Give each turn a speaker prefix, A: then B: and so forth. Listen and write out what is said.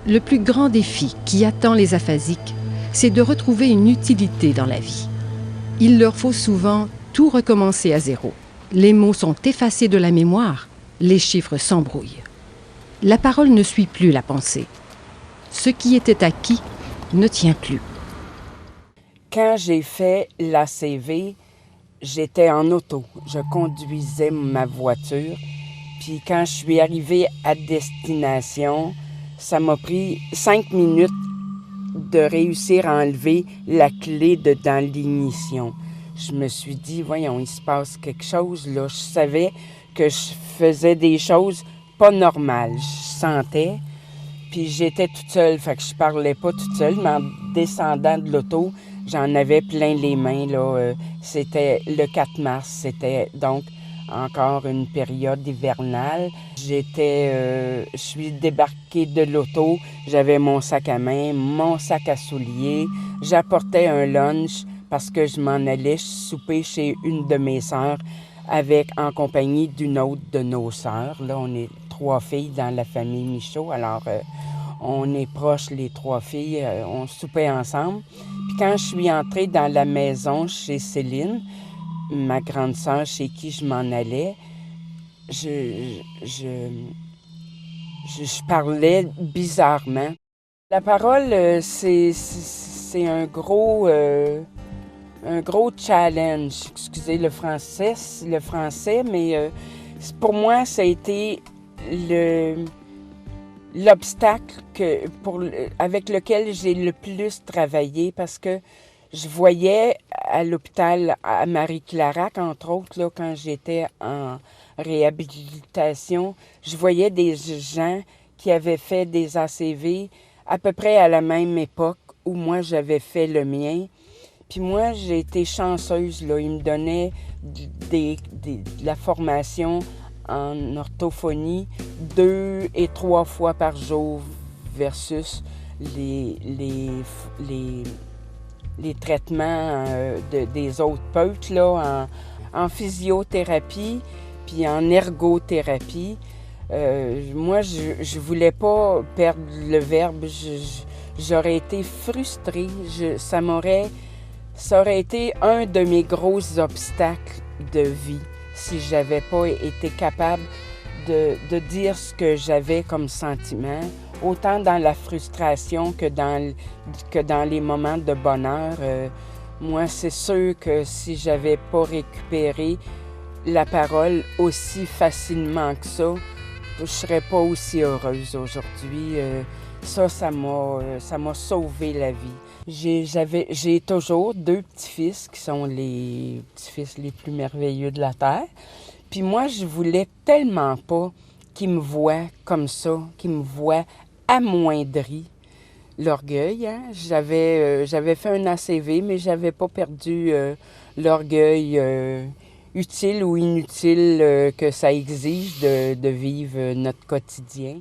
A: Le plus grand défi qui attend les aphasiques, c'est de retrouver une utilité dans la vie. Il leur faut souvent tout recommencer à zéro. Les mots sont effacés de la mémoire, les chiffres s'embrouillent. La parole ne suit plus la pensée. Ce qui était acquis ne tient plus.
B: Quand j'ai fait l'ACV, j'étais en auto. Je conduisais ma voiture. Puis quand je suis arrivée à destination, ça m'a pris 5 minutes de réussir à enlever la clé dans l'ignition. Je me suis dit, voyons, il se passe quelque chose là. Je savais que je faisais des choses pas normales. Je sentais. Puis j'étais toute seule, fait que je parlais pas toute seule, mais en descendant de l'auto, j'en avais plein les mains, là. C'était le 4 mars, c'était donc encore une période hivernale. Je suis débarquée de l'auto, j'avais mon sac à main, mon sac à souliers, j'apportais un lunch parce que je m'en allais souper chez une de mes sœurs en compagnie d'une autre de nos sœurs. Là, on est 3 filles dans la famille Michaud, alors on est proches, les 3 filles, on soupait ensemble. Puis quand je suis entrée dans la maison chez Céline, ma grande sœur chez qui je m'en allais, je parlais bizarrement. La parole, c'est un gros challenge. Excusez le français, mais pour moi, ça a été l'obstacle avec lequel j'ai le plus travaillé parce que je voyais à l'hôpital à Marie-Clarac, entre autres, là, quand j'étais en réhabilitation, je voyais des gens qui avaient fait des ACV à peu près à la même époque où moi j'avais fait le mien. Puis moi, j'ai été chanceuse, là. Ils me donnaient de la formation en orthophonie 2 et 3 fois par jour versus les traitements des autres peutes, là, en physiothérapie puis en ergothérapie. Moi, je voulais pas perdre le verbe. J'aurais été frustrée. Ça aurait été un de mes gros obstacles de vie si j'avais pas été capable de dire ce que j'avais comme sentiment, autant dans la frustration que dans les moments de bonheur. Moi, c'est sûr que si j'avais pas récupéré la parole aussi facilement que ça, je serais pas aussi heureuse aujourd'hui. Ça m'a sauvé la vie. J'ai toujours 2 petits-fils qui sont les petits-fils les plus merveilleux de la Terre. Puis moi, je voulais tellement pas qu'ils me voient comme ça, qu'ils me voient amoindri. L'orgueil, hein? J'avais fait un ACV, mais j'avais pas perdu l'orgueil utile ou inutile que ça exige de vivre notre quotidien.